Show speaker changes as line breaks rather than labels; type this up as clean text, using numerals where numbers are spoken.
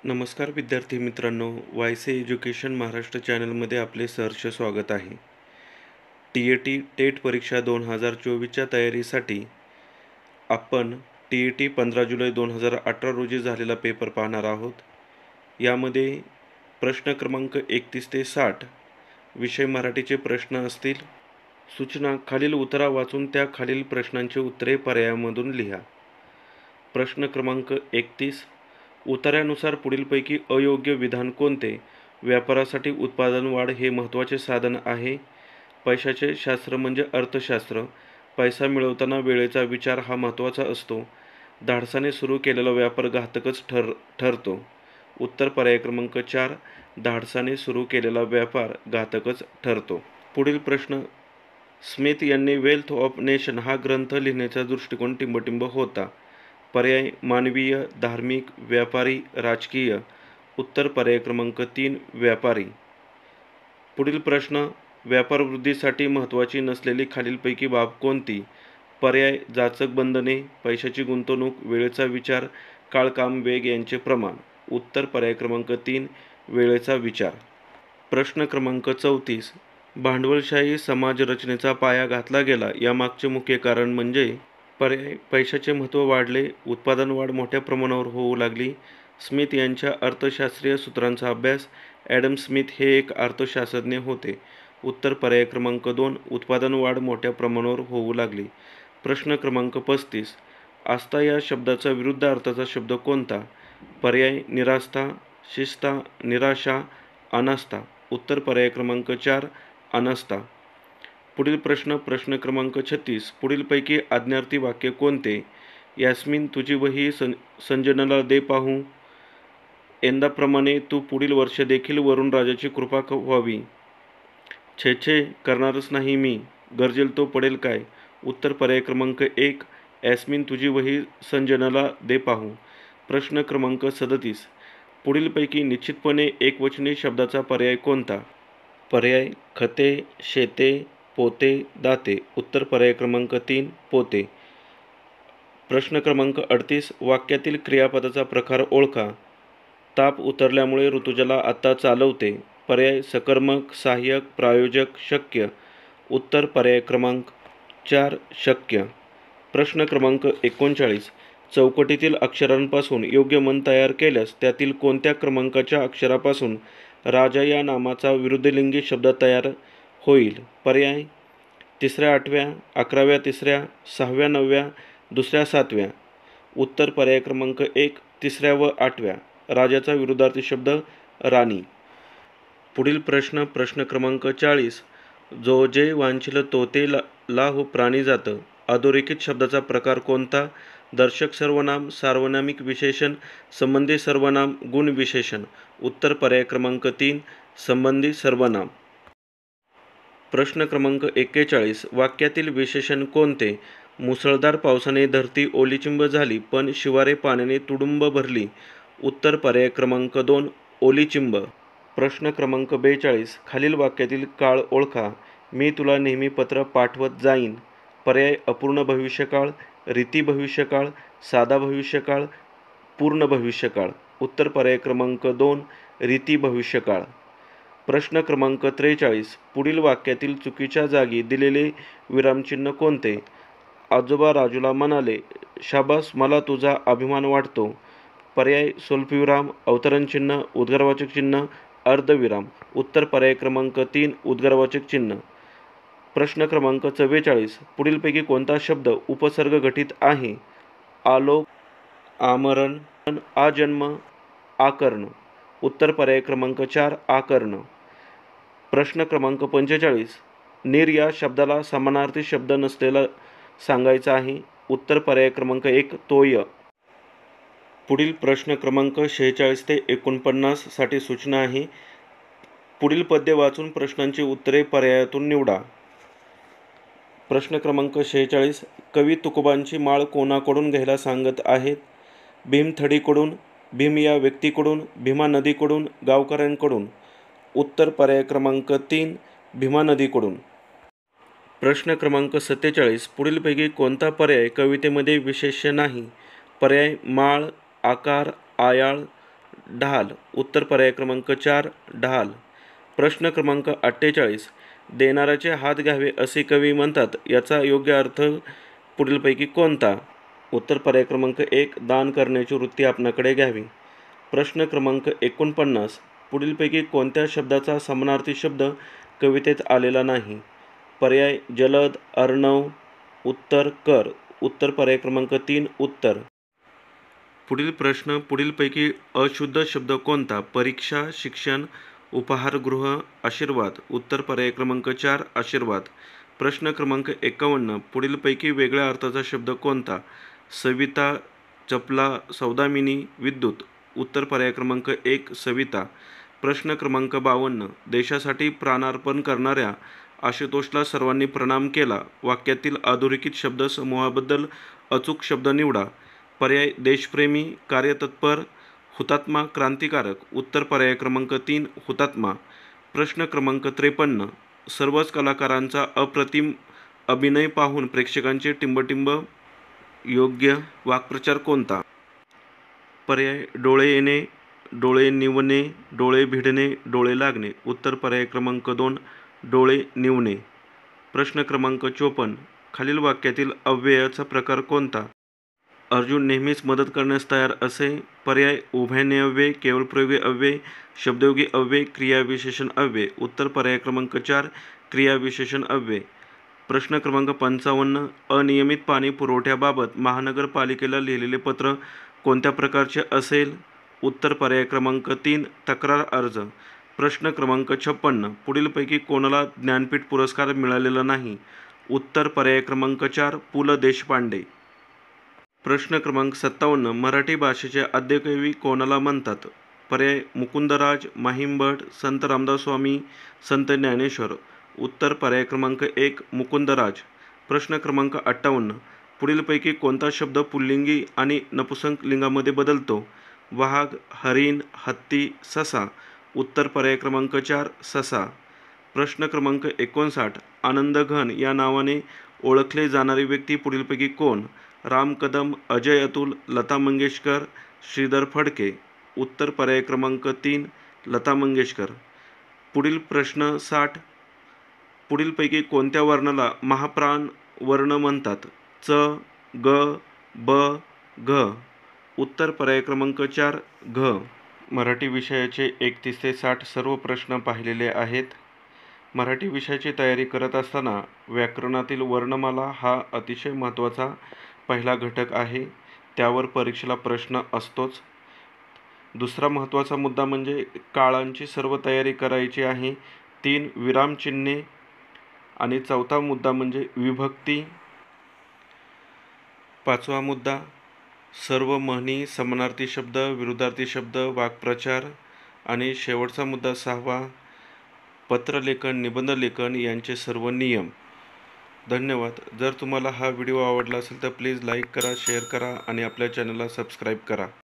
नमस्कार विद्यार्थी मित्रांनो, वायसे एज्युकेशन महाराष्ट्र चॅनलमध्ये आपले सहर्ष स्वागत आहे. TAT टेट परीक्षा 2024च्या तयारीसाठी आपण TAT 15 जुलै 2018 रोजी झालेला पेपर पाहणार आहोत. यामध्ये प्रश्न क्रमांक 31 ते 60 विषय मराठीचे प्रश्न असतील. सूचना: खालील उतारा वाचून त्या खालील प्रश्नांची उत्तरे पर्यायामधून लिहा. प्रश्न क्रमांक 31: उतार्यानुसार पुढीलपैकी अयोग्य विधान कोणते? व्यापारासाठी उत्पादन वाढ हे महत्त्वाचे साधन आहे. पैशाचे शास्त्र म्हणजे अर्थशास्त्र. पैसा मिळवताना वेळेचा विचार हा महत्त्वाचा असतो. धाडसाने सुरू केलेला व्यापार घातकच ठरतो. उत्तर पर्याय क्रमांक 4: धाडसाने सुरू केलेला व्यापार घातकच ठरतो. पुढील प्रश्न: स्मिथ यांनी वेल्थ ऑफ नेशन हा ग्रंथ लिहिण्याचा दृष्टिकोन टिंबटिंब होता. पर्याय: मानवीय, धार्मिक, व्यापारी, राजकीय. उत्तर पर्याय क्रमांक 3: व्यापारी. पुढील प्रश्न: व्यापारवृद्धीसाठी महत्त्वाची नसलेली खालीलपैकी बाब कोणती? पर्याय: जाचक बंधने, पैशाची गुंतवणूक, वेळेचा विचार, काळ, काम, वेग यांचे प्रमाण. उत्तर पर्याय क्रमांक 3: वेळेचा विचार. प्रश्न क्रमांक 34: भांडवलशाही समाजरचनेचा पाया घातला गेला यामागचे मुख्य कारण म्हणजे? पर्याय: पैशाचे महत्त्व वाढले, उत्पादन वाढ मोठ्या प्रमाणावर होऊ लागली, स्मिथ यांच्या अर्थशास्त्रीय सूत्रांचा अभ्यास. ॲडम स्मिथ हे एक अर्थशास्त्रज्ञ होते. उत्तर पर्याय क्रमांक 2: उत्पादन वाढ मोठ्या प्रमाणावर होऊ लागली. प्रश्न क्रमांक 35: आस्था या शब्दाचा विरुद्ध अर्थाचा शब्द कोणता? पर्याय: निरास्था, शिस्ता, निराशा, अनास्था. उत्तर पर्याय क्रमांक 4: अनास्था. पुढील प्रश्न क्रमांक 36: पुढीलपैकी आज्ञार्थी वाक्य कोणते? यास्मिन तुझी वही संजनाला दे पाहू. यंदाप्रमाणे तू पुढील वर्ष देखील वरुण राजाची कृपा व्हावी. छे छे करणारच नाही मी, गरजेल तो पडेल काय. उत्तर पर्याय क्रमांक 1: यास्मिन तुझी वही संजनाला दे पाहू. प्रश्न क्रमांक 37: पुढीलपैकी निश्चितपणे एकवचनी शब्दाचा पर्याय कोणता? पर्याय: खते, शेते, पोते, दाते. उत्तर पर्याय क्रमांक 3: पोते. प्रश्न क्रमांक 38: वाक्यातील क्रियापदाचा प्रकार ओळखा. ताप उतरल्यामुळे ऋतुजाला आत्ता चालवते. पर्याय: सकर्मक, सहाय्यक, प्रायोजक, शक्य. उत्तर पर्याय क्रमांक 4: शक्य. प्रश्न क्रमांक 39: चौकटीतील अक्षरांपासून योग्य मन तयार केल्यास त्यातील कोणत्या क्रमांकाच्या अक्षरापासून राजा या नामाचा विरुद्धलिंगी शब्द तयार होईल? पर्याय: 3ऱ्या 8व्या, 11व्या 3ऱ्या, 6व्या 9व्या, 2ऱ्या 7व्या. उत्तर पर्याय क्रमांक 1: 3ऱ्या व 8व्या. राजाचा विरुद्धार्थी शब्द राणी. पुढील प्रश्न क्रमांक 40: जो जे वांछिल तो ते लाहो प्राणी जात. अधोरेखित शब्दाचा प्रकार कोणता? दर्शक सर्वनाम, सार्वनामिक विशेषण, संबंधी सर्वनाम, गुण विशेषण. उत्तर पर्याय क्रमांक 3: संबंधी सर्वनाम. प्रश्न क्रमांक 41: वाक्यातील विशेषण कोणते? मुसळधार पावसाने धरती ओलीचिंब झाली पण शिवारे पाण्याने तुडुंब भरली. उत्तर पर्याय क्रमांक 2: ओलीचिंब. प्रश्न क्रमांक 42: खालील वाक्यातील काळ ओळखा. मी तुला नेहमी पत्र पाठवत जाईन. पर्याय: अपूर्ण भविष्यकाळ, रीती भविष्यकाळ, साधा भविष्यकाळ, पूर्ण भविष्यकाळ. उत्तर पर्याय क्रमांक 2: रीती भविष्यकाळ. प्रश्न क्रमांक 43: पुढील वाक्यातील चुकीच्या जागी दिलेले विरामचिन्ह कोणते? आजोबा राजूला म्हणाले, शाबास, मला तुझा अभिमान वाटतो. पर्याय: स्वल्पविराम, अवतरणचिन्ह, उद्गारवाचक चिन्ह, अर्धविराम. उत्तर पर्याय क्रमांक 3: उद्गारवाचक चिन्ह. प्रश्न क्रमांक 44: पुढीलपैकी कोणता शब्द उपसर्ग गठीत आहे? आलोक, आमरण, आजन्म, आकर्ण. उत्तर पर्याय क्रमांक 4: आकर्ण. प्रश्न क्रमांक 45: नीर या शब्दाला समानार्थी शब्द नसलेला सांगायचा आहे. उत्तर पर्याय क्रमांक 1: तोय. पुढील प्रश्न क्रमांक 46 ते 49 साठी सूचना आहे. पुढील पद्य वाचून प्रश्नांची उत्तरे पर्यायातून निवडा. प्रश्न क्रमांक 46: कवी तुकोबांची माळ कोणाकडून घ्यायला सांगत आहेत? भीमथडीकडून, भीम या व्यक्तीकडून, भीमा नदीकडून, गावकऱ्यांकडून. उत्तर पर्याय क्रमांक 3: भीमा नदीकडून. प्रश्न क्रमांक 47: पुढीलपैकी कोणता पर्याय कवितेमध्ये विशेष्य नाही? पर्याय: माळ, आकार, आयाळ, ढाल. उत्तर पर्याय क्रमांक 4 ढाल. प्रश्न क्रमांक 48. देणाऱ्याचे हात घ्यावे असे कवी म्हणतात, याचा योग्य अर्थ पुढीलपैकी कोणता? उत्तर पर्याय क्रमांक 1 दान करण्याची वृत्ती आपणाकडे घ्यावी. प्रश्न क्रमांक 49. पुढीलपैकी कोणत्या शब्दाचा समानार्थी शब्द कवितेत आलेला नाही? पर्याय जलद, अर्णव. उत्तर कर. उत्तर पर्याय क्रमांक 3 उत्तर. पुढील प्रश्न. पुढीलपैकी अशुद्ध शब्द कोणता? परीक्षा, शिक्षण, उपहारगृह, आशीर्वाद. उत्तर पर्याय क्रमांक 4 आशीर्वाद. प्रश्न क्रमांक 51. पुढीलपैकी वेगळ्या अर्थाचा शब्द कोणता? सविता, चपला, सौदामिनी, विद्युत. उत्तर पर्याय क्रमांक 1 सविता. प्रश्न क्रमांक 52. देशासाठी प्राणार्पण करणाऱ्या आशुतोषला सर्वांनी प्रणाम केला. वाक्यातील अधोरेखित शब्द समूहाबद्दल अचूक शब्द निवडा. पर्याय देशप्रेमी, कार्यतत्पर, हुतात्मा, क्रांतिकारक. उत्तर पर्याय क्रमांक 3 हुतात्मा. प्रश्न क्रमांक 53. सर्वच कलाकारांचा अप्रतिम अभिनय पाहून प्रेक्षकांचे टिंबटिंब. योग्य वाक्प्रचार कोणता? पर्याय डोळे येणे, डोळे निवणे, डोळे भिडणे, डोळे लागणे. उत्तर पर्याय क्रमांक 2 डोळे निवणे. प्रश्न क्रमांक 54. खालील वाक्यातील अव्ययाचा प्रकार कोणता? अर्जुन नेहमीच मदत करण्यास तयार असे. पर्याय उभयनिय अव्यय, केवलप्रयोगी अव्यय, शब्दयोगी अव्यय, क्रियाविशेषण अव्यय. उत्तर पर्याय क्रमांक 4 क्रियाविशेषण अव्यय. प्रश्न क्रमांक 55. अनियमित पाणी पुरवठ्याबाबत महानगरपालिकेला लिहिलेले पत्र कोणत्या प्रकारचे असेल? उत्तर पर्याय क्रमांक 3 तक्रार अर्ज. प्रश्न क्रमांक 56. पुढीलपैकी कोणाला ज्ञानपीठ पुरस्कार मिळालेला नाही? उत्तर पर्याय क्रमांक 4 पु ल देशपांडे. प्रश्न क्रमांक 57. मराठी भाषेचे आद्यकवी कोणाला म्हणतात? पर्याय मुकुंदराज, माहिमभट, संत रामदास स्वामी, संत ज्ञानेश्वर. उत्तर पर्याय क्रमांक 1 मुकुंदराज. प्रश्न क्रमांक 58. पुढीलपैकी कोणता शब्द पुल्लिंगी आणि नपुंसक लिंगामध्ये बदलतो? वाघ, हरिण, हत्ती, ससा. उत्तर पर्याय क्रमांक 4 ससा. प्रश्न क्रमांक 59. आनंद घन या नावाने ओळखले जाणारी व्यक्ती पुढीलपैकी कोण? राम कदम, अजय अतुल, लता मंगेशकर, श्रीधर फडके. उत्तर पर्याय क्रमांक 3 लता मंगेशकर. पुढील प्रश्न 60. पुढीलपैकी कोणत्या वर्णाला महाप्राण वर्ण म्हणतात? च, ग, ब, घ. उत्तर पर्याय क्रमांक 4 घ. मराठी विषयाचे 31 ते 60 सर्व प्रश्न पाहिलेले आहेत. मराठी विषयाची तयारी करत असताना व्याकरणातील वर्णमाला हा अतिशय महत्त्वाचा पहिला घटक आहे. त्यावर परीक्षेला प्रश्न असतोच. दुसरा महत्त्वाचा मुद्दा म्हणजे काळांची सर्व तयारी करायची आहे. 3 विरामचिन्हे. आणि चौथा मुद्दा म्हणजे विभक्ती. 5वा मुद्दा सर्व म्हणी, समानार्थी शब्द, विरुद्धार्थी शब्द, वाक्प्रचार. आणि शेवटचा मुद्दा 6वा पत्रलेखन, निबंधलेखन यांचे सर्व नियम. धन्यवाद. जर तुम्हाला हा व्हिडिओ आवडला असेल तर प्लीज लाईक करा, शेअर करा आणि आपल्या चॅनलला सबस्क्राईब करा.